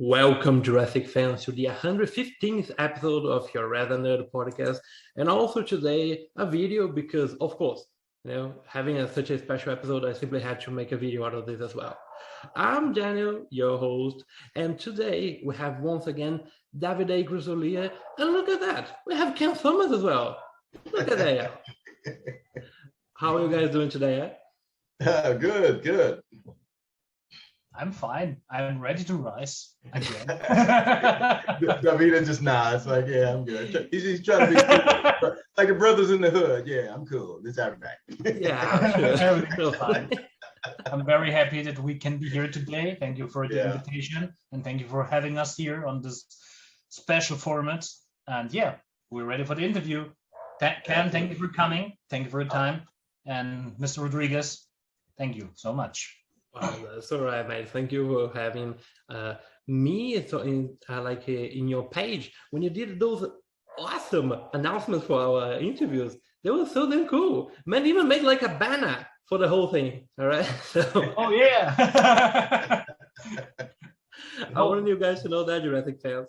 Welcome, Jurassic fans, to the 115th episode of your Rather Nerd podcast, and also today a video because, of course, having such a special episode, I simply had to make a video out of this as well. I'm Daniel, your host, and today we have once again Davide, Grisolia, and look at that, we have Ken Thomas as well. Look at that. How are you guys doing today? Good. I'm fine. I'm ready to rise again. Davide just nods like, yeah, I'm good. He's trying to be cool. Like the brothers in the hood. Yeah, I'm cool. It's everything. Yeah, sure. Everything's fine. I'm very happy that we can be here today. Thank you for the invitation, and thank you for having us here on this special format. And yeah, we're ready for the interview. Ken, thank you for coming. Thank you for your time. And Mr. Rodriguez, thank you so much. That's all right, mate. Thank you for having me. So in your page, when you did those awesome announcements for our interviews, they were so damn cool. Man, even made like a banner for the whole thing. All right. So, oh yeah. I wanted you guys to know that, Jurassic fans.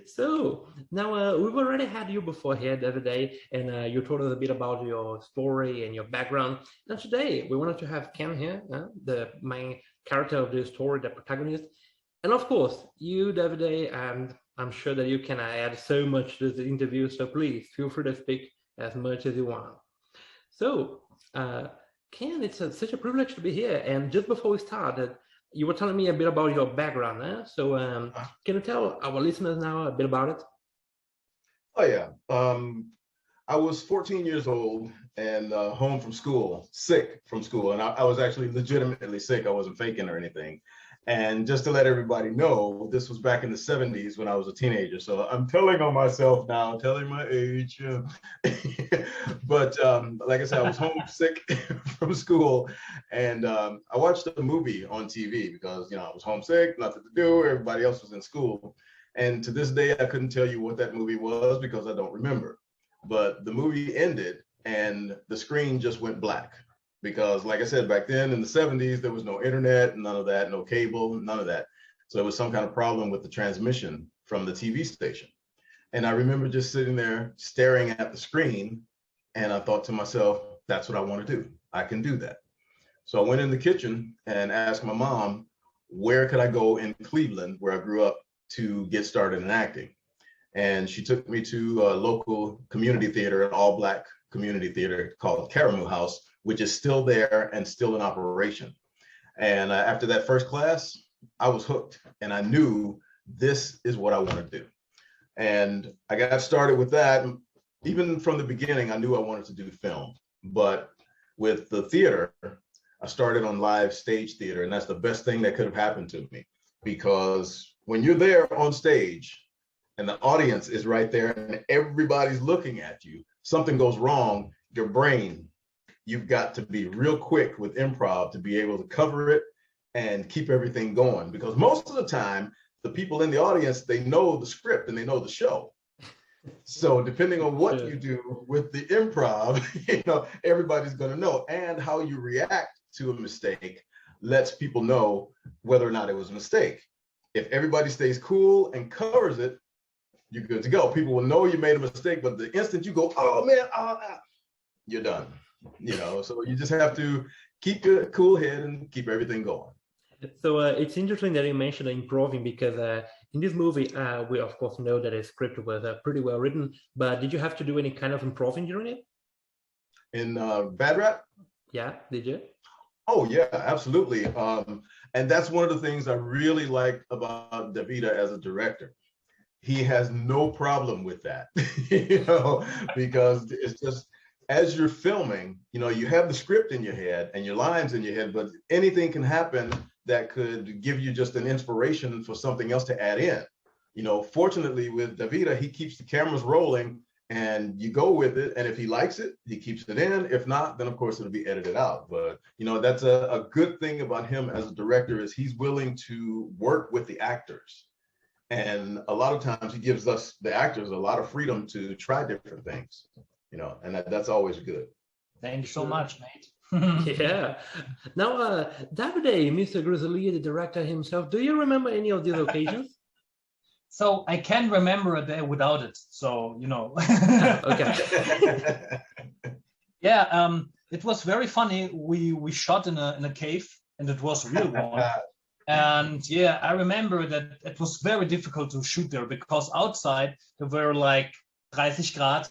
So now we've already had you before here the other day, and you told us a bit about your story and your background. And today we wanted to have Ken here, the main character of the story, the protagonist. And of course, you, Davide, and I'm sure that you can add so much to the interview. So please feel free to speak as much as you want. So, Ken, it's such a privilege to be here. And just before we started, you were telling me a bit about your background, So can you tell our listeners now a bit about it? Oh, yeah. I was 14 years old and home from school, sick from school. And I was actually legitimately sick. I wasn't faking or anything. And just to let everybody know, this was back in the 70s when I was a teenager. So I'm telling on myself now, telling my age. But like I said, I was homesick from school. And I watched a movie on TV because, I was homesick, nothing to do. Everybody else was in school. And to this day, I couldn't tell you what that movie was because I don't remember. But the movie ended and the screen just went black. Because like I said, back then in the 70s, there was no internet, none of that, no cable, none of that. So it was some kind of problem with the transmission from the TV station. And I remember just sitting there staring at the screen. And I thought to myself, that's what I want to do. I can do that. So I went in the kitchen and asked my mom, where could I go in Cleveland, where I grew up, to get started in acting? And she took me to a local community theater, an all-Black community theater called Caramoo House, which is still there and still in operation. And after that first class, I was hooked and I knew this is what I want to do. And I got started with that. Even from the beginning, I knew I wanted to do film. But with the theater, I started on live stage theater, and that's the best thing that could have happened to me. Because when you're there on stage and the audience is right there and everybody's looking at you, something goes wrong, your brain, you've got to be real quick with improv to be able to cover it and keep everything going. Because most of the time, the people in the audience, they know the script and they know the show. So depending on what you do with the improv, everybody's going to know. And how you react to a mistake lets people know whether or not it was a mistake. If everybody stays cool and covers it, you're good to go. People will know you made a mistake, but the instant you go, oh man, you're done. So you just have to keep a cool head and keep everything going. So it's interesting that you mentioned improving because in this movie, we of course know that the script was pretty well written, but did you have to do any kind of improving during it? In Bad Rap? Yeah, did you? Oh yeah, absolutely. And that's one of the things I really like about Davide as a director. He has no problem with that, because it's just, as you're filming, you have the script in your head and your lines in your head, but anything can happen that could give you just an inspiration for something else to add in. Fortunately with Davide, he keeps the cameras rolling and you go with it. And if he likes it, he keeps it in. If not, then of course it'll be edited out. But, that's a good thing about him as a director is he's willing to work with the actors. And a lot of times he gives us, the actors, a lot of freedom to try different things. And that's always good. Thank you so much, mate. Yeah. Now, Davide, Mr. Grisolia, the director himself, do you remember any of these occasions? So I can remember a day without it. So, you know. Okay. Yeah, it was very funny. We shot in a cave, and it was a real one. And yeah, I remember that it was very difficult to shoot there because outside there were like 30 grad.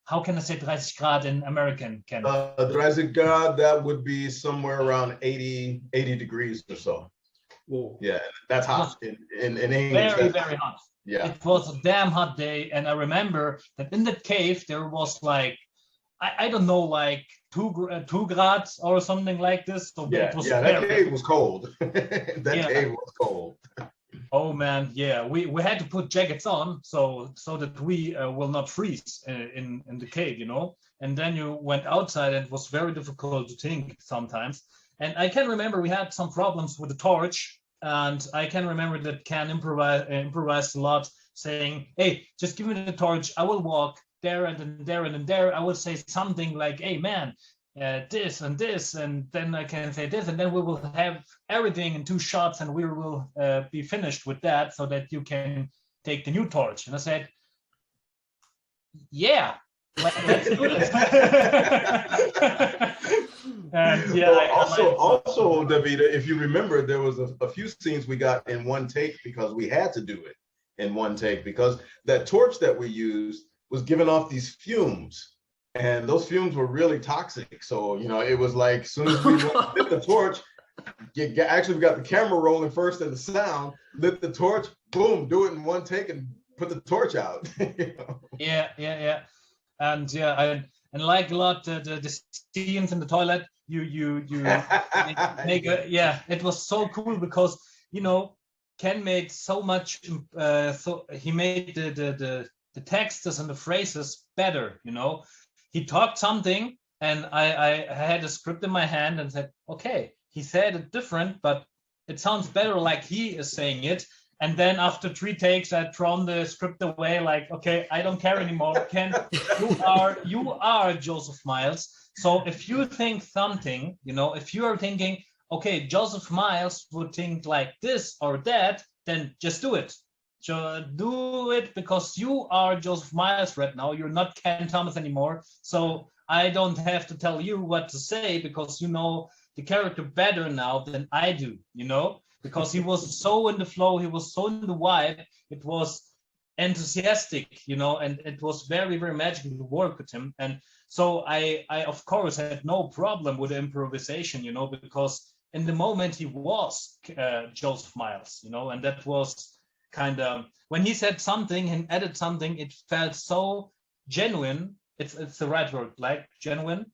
How can I say 30 grad in American, Ken? 30 grad, that would be somewhere around 80 degrees or so. Whoa. Yeah, that's hot in English. Very, very hot. Yeah. It was a damn hot day. And I remember that in that cave, there was like, I don't know, like 2 grads or something like this. So Yeah, it was that cave was cold. Cave was cold. Oh man, yeah, we had to put jackets on so that we will not freeze in the cave, you know. And then you went outside, and it was very difficult to think sometimes. And I can remember we had some problems with the torch, and I can remember that Ken improvised a lot, saying, "Hey, just give me the torch. I will walk there and then there and then there. I will say something like, hey man, this and this, and then I can say this, and then we will have everything in 2 shots, and we will be finished with that, so that you can take the new torch." And I said, "Yeah, let's do this." And yeah, well, also, Davide, if you remember, there was a few scenes we got in one take because we had to do it in one take because that torch that we used was giving off these fumes. And those fumes were really toxic. So, you know, it was like, as soon as we lit the torch, actually we got the camera rolling first and the sound, lit the torch, boom, do it in one take and put the torch out. You know? Yeah. And yeah, and like a lot, the scenes in the toilet, you make it was so cool because, you know, Ken made so much, so he made the texts and the phrases better, you know. He talked something, and I had a script in my hand and said, okay, he said it different, but it sounds better like he is saying it. And then after 3 takes, I'd thrown the script away, like, okay, I don't care anymore. Ken, you are Joseph Miles. So if you think something, you know, if you are thinking, okay, Joseph Miles would think like this or that, then just do it. Do it because you are Joseph Miles right now. You're not Ken Thomas anymore. So I don't have to tell you what to say because you know the character better now than I do, you know, because he was so in the flow. He was so in the vibe. It was enthusiastic, you know, and it was very, very magical to work with him. And so I of course had no problem with improvisation, you know, because in the moment he was Joseph Miles, you know, and that was kind of when he said something and added something, it felt so genuine. It's the right word, like genuine,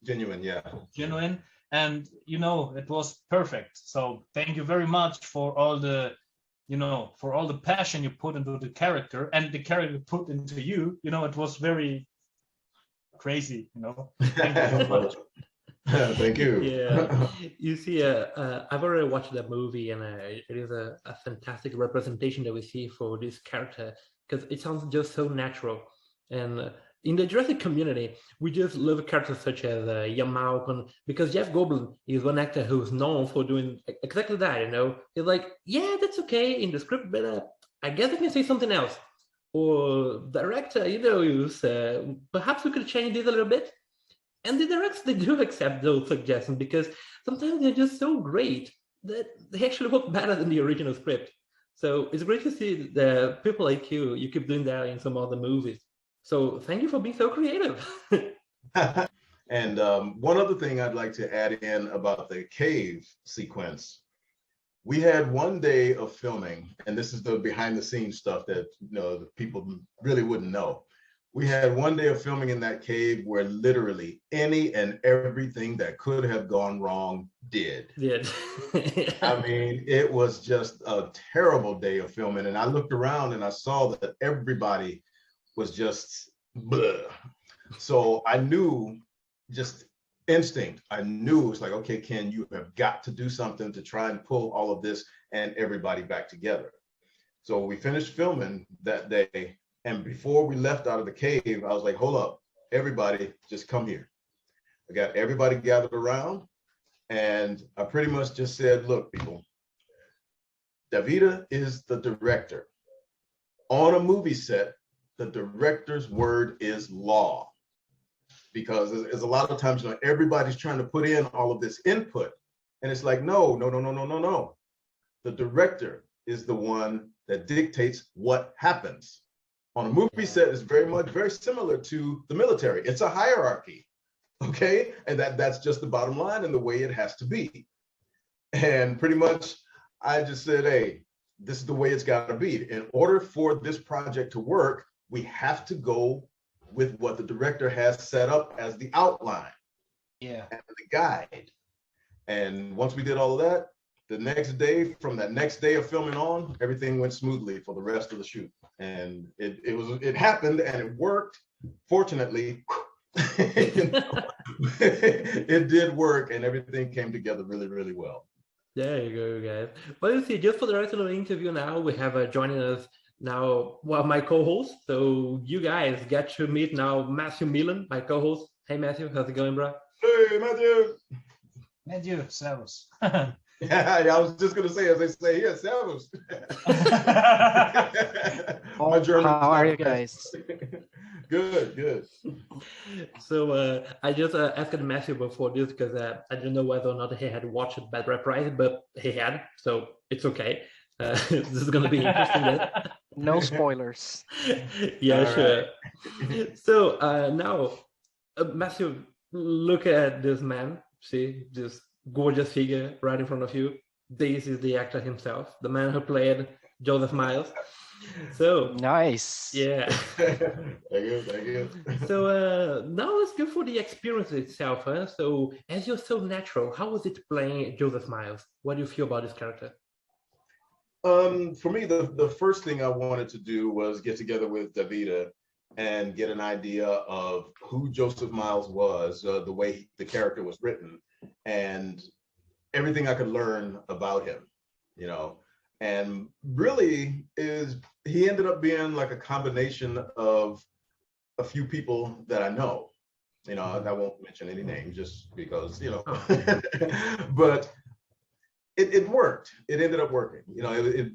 yeah, genuine, and you know it was perfect. So thank you very much for all the, you know, for all the passion you put into the character and the character put into you. You know, it was very crazy. You know, thank you so much. Thank you. Yeah, you see, I've already watched that movie, and it is a fantastic representation that we see for this character because it sounds just so natural. And in the Jurassic community, we just love characters such as Ian Malcolm because Jeff Goldblum is one actor who's known for doing exactly that. You know, he's like, yeah, that's okay in the script, but I guess I can say something else. Or director, you know, is perhaps we could change this a little bit. And the directors, they do accept those suggestions because sometimes they're just so great that they actually work better than the original script. So it's great to see the people like you keep doing that in some other movies. So thank you for being so creative. And one other thing I'd like to add in about the cave sequence. We had one day of filming, and this is the behind the scenes stuff that, you know, the people really wouldn't know. We had one day of filming in that cave where literally any and everything that could have gone wrong did. I mean, it was just a terrible day of filming. And I looked around and I saw that everybody was just bleh. So I knew, just instinct, I knew it was like, okay, Ken, you have got to do something to try and pull all of this and everybody back together. So we finished filming that day. And before we left out of the cave, I was like, hold up, everybody, just come here. I got everybody gathered around, and I pretty much just said, look, people, Davide is the director. On a movie set, the director's word is law. Because there's a lot of times, everybody's trying to put in all of this input. And it's like, no. The director is the one that dictates what happens. On a movie set, is very similar to the military. It's a hierarchy, okay? And that's just the bottom line and the way it has to be. And pretty much, I just said, hey, this is the way it's got to be. In order for this project to work, we have to go with what the director has set up as the outline, and the guide. And once we did all of that, from that next day of filming on, everything went smoothly for the rest of the shoot. And it happened and it worked. Fortunately, it did work and everything came together really, really well. There you go, guys. Well, you see, just for the rest of the interview now, we have joining us now one of my co-hosts. So you guys get to meet now Matthew Milan, my co-host. Hey, Matthew, how's it going, bro? Hey, Matthew. Matthew, servus. Yeah, I was just going to say, as they say here, servus. How are you guys? Good. So I just asked Matthew before this because I didn't know whether or not he had watched Bad Rap Rising, but he had, so it's okay. This is going to be interesting. No spoilers. Yeah, all sure. Right. So now, Matthew, look at this man. See, this gorgeous figure right in front of you. This is the actor himself, the man who played Joseph Miles. So nice. Yeah. Thank you. So now let's go for the experience itself. Huh? So as you're so natural, how was it playing Joseph Miles? What do you feel about this character? For me, the first thing I wanted to do was get together with Davide and get an idea of who Joseph Miles was, the way the character was written, and everything I could learn about him, and really he ended up being like a combination of a few people that I know. I won't mention any names just because, but it worked. It ended up working.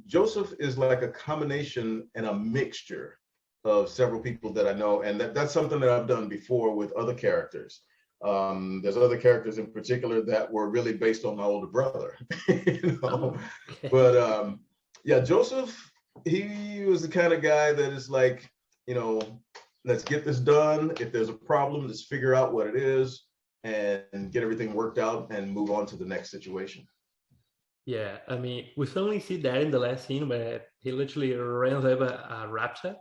Joseph is like a combination and a mixture of several people that I know, and that's something that I've done before with other characters. There's other characters in particular that were really based on my older brother. But yeah, Joseph, he was the kind of guy that is like, let's get this done. If there's a problem, let's figure out what it is and get everything worked out and move on to the next situation. Yeah, I mean, we certainly see that in the last scene where he literally runs over a raptor.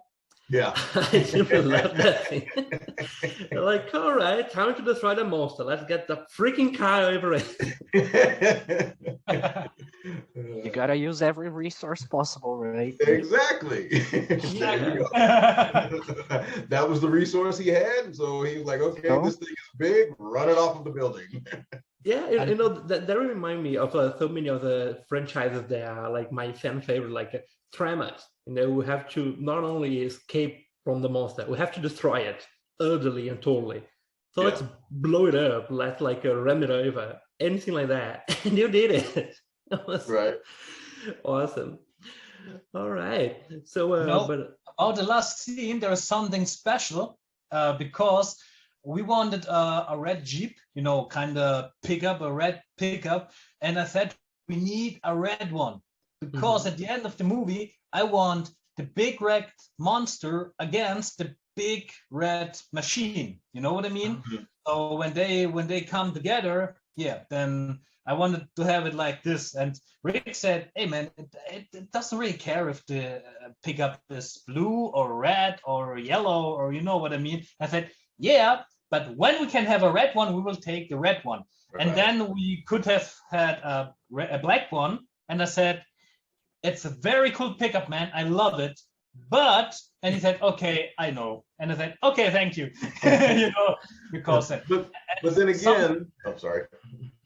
Yeah. I simply love that scene. They're like, all right, time to destroy the monster. Let's get the freaking car over it. You gotta use every resource possible, right? Exactly. That was the resource he had. So he was like, okay, this thing is big, run it off of the building. Yeah, that remind me of so many of the franchises that are like my fan favorite, like Tremors. We have to not only escape from the monster, we have to destroy it utterly and totally. So let's blow it up, let's ram it over, anything like that. And you did it. That was right. Awesome. All right. So but about the last scene, there is something special because we wanted a red Jeep, kind of a red pickup. And I said, we need a red one because at the end of the movie, I want the big red monster against the big red machine. You know what I mean? Mm-hmm. So when they come together, then I wanted to have it like this. And Rick said, hey man, it doesn't really care if the pickup is blue or red or yellow, or you know what I mean? I said, yeah, but when we can have a red one, we will take the red one. Right. And then we could have had a black one. And I said, it's a very cool pickup, man. I love it. But, and he said, okay, I know. And I said, okay, thank you. Because. But then again, I'm sorry.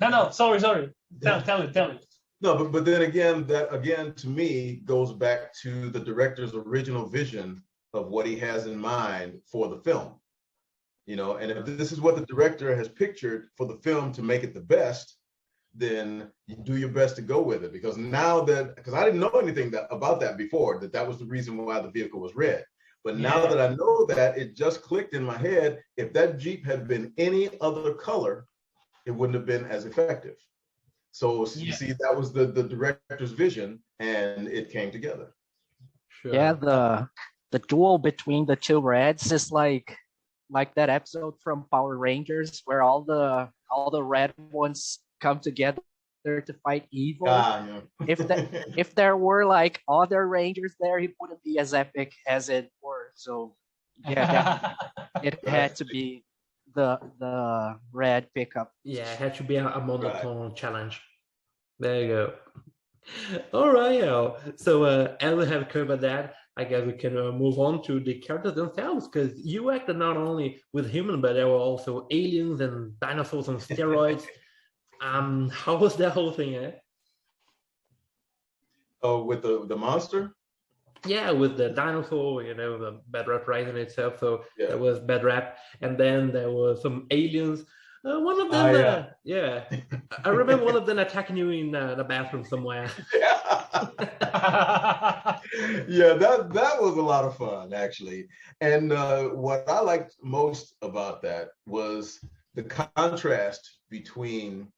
No, sorry. Tell it. No, but then again, that again to me goes back to the director's original vision of what he has in mind for the film. And if this is what the director has pictured for the film to make it the best, then you do your best to go with it. Because because I didn't know anything about that before, that was the reason why the vehicle was red. But now that I know that, it just clicked in my head. If that Jeep had been any other color, it wouldn't have been as effective. So you see, that was the director's vision, and it came together. Sure. Yeah, the duel between the two reds is like that episode from Power Rangers where all the red ones come together to fight evil. Yeah. If there were like other Rangers there, it wouldn't be as epic as it were. So yeah, it had to be the red pickup. Yeah, it had to be a monotone challenge. There you go. All right, so as we have covered that, I guess we can move on to the characters themselves, because you acted not only with humans, but there were also aliens and dinosaurs on steroids. How was that whole thing, eh? Oh, with the monster? Yeah, with the dinosaur, the bad rap rising itself. So there was bad rap, and then there were some aliens. One of them, I remember one of them attacking you in the bathroom somewhere. Yeah, that was a lot of fun, actually. And what I liked most about that was the contrast between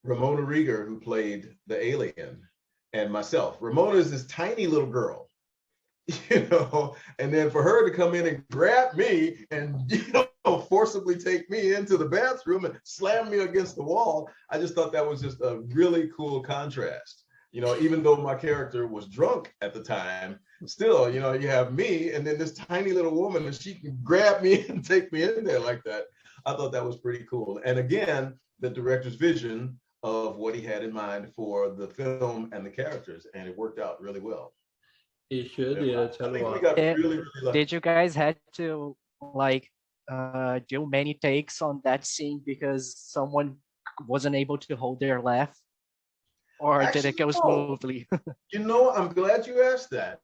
Ramona Rieger, who played the alien, and myself. Ramona is this tiny little girl, and then for her to come in and grab me and forcibly take me into the bathroom and slam me against the wall, I just thought that was just a really cool contrast. Even though my character was drunk at the time, still, you have me and then this tiny little woman, and she can grab me and take me in there like that. I thought that was pretty cool. And again, the director's vision of what he had in mind for the film and the characters, and it worked out really well. It should, yeah. I think we got really lucky. Did you guys had to do many takes on that scene because someone wasn't able to hold their laugh, or did it go smoothly? I'm glad you asked that,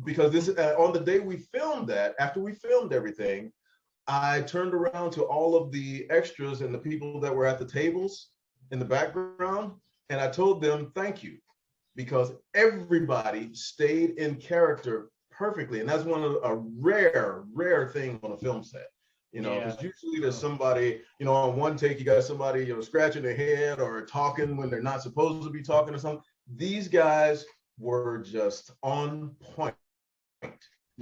because this on the day we filmed that, after we filmed everything, I turned around to all of the extras and the people that were at the tables in the background, and I told them thank you, because everybody stayed in character perfectly. And that's a rare thing on a film set, because usually there's somebody, on one take, you got somebody, scratching their head or talking when they're not supposed to be talking or something. These guys were just on point.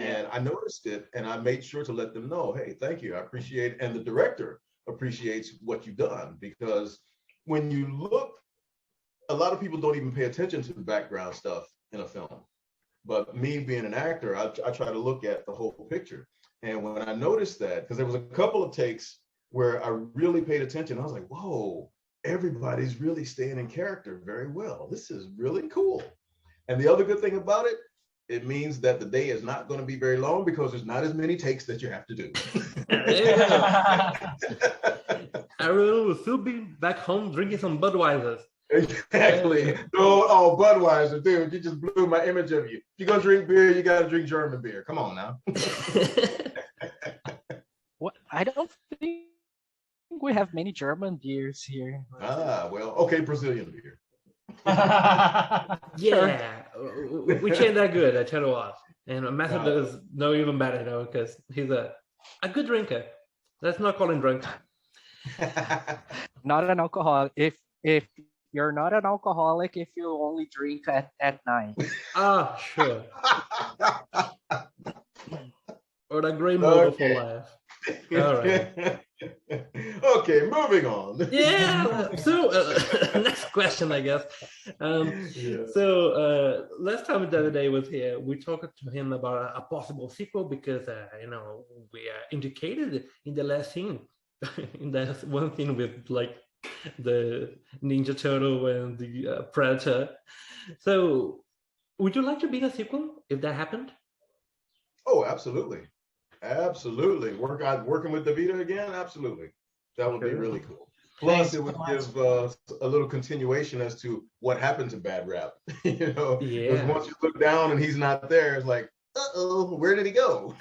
And I noticed it, and I made sure to let them know, hey, thank you, I appreciate it. And the director appreciates what you've done, because when you look, a lot of people don't even pay attention to the background stuff in a film. But me being an actor, I try to look at the whole picture. And when I noticed that, because there was a couple of takes where I really paid attention, I was like, whoa, everybody's really staying in character very well. This is really cool. And the other good thing about it, it means that the day is not going to be very long, because there's not as many takes that you have to do. I remember still being back home drinking some Budweisers. Exactly. Oh, Budweiser, dude, you just blew my image of you. If you're going to drink beer, you got to drink German beer. Come on now. What? I don't think we have many German beers here. Well, okay, Brazilian beer. Yeah, we ain't that good, I tell you what. And Matthew does know even better, because he's a good drinker. Let's not call him drunk. Not an alcoholic. If you're not an alcoholic, if you only drink at night. Sure. Or a great motto for life. All right. Okay, moving on. Yeah. So next question, I guess. So last time Davide was here, we talked to him about a possible sequel, because we indicated in the last scene, in that one scene with the Ninja Turtle and the Predator. So would you like to be in a sequel if that happened? Oh, absolutely. Working with Davide again, absolutely. That would be really cool. Plus, it would give a little continuation as to what happened to Bad Rap. Because once you look down and he's not there, it's like, uh-oh, where did he go?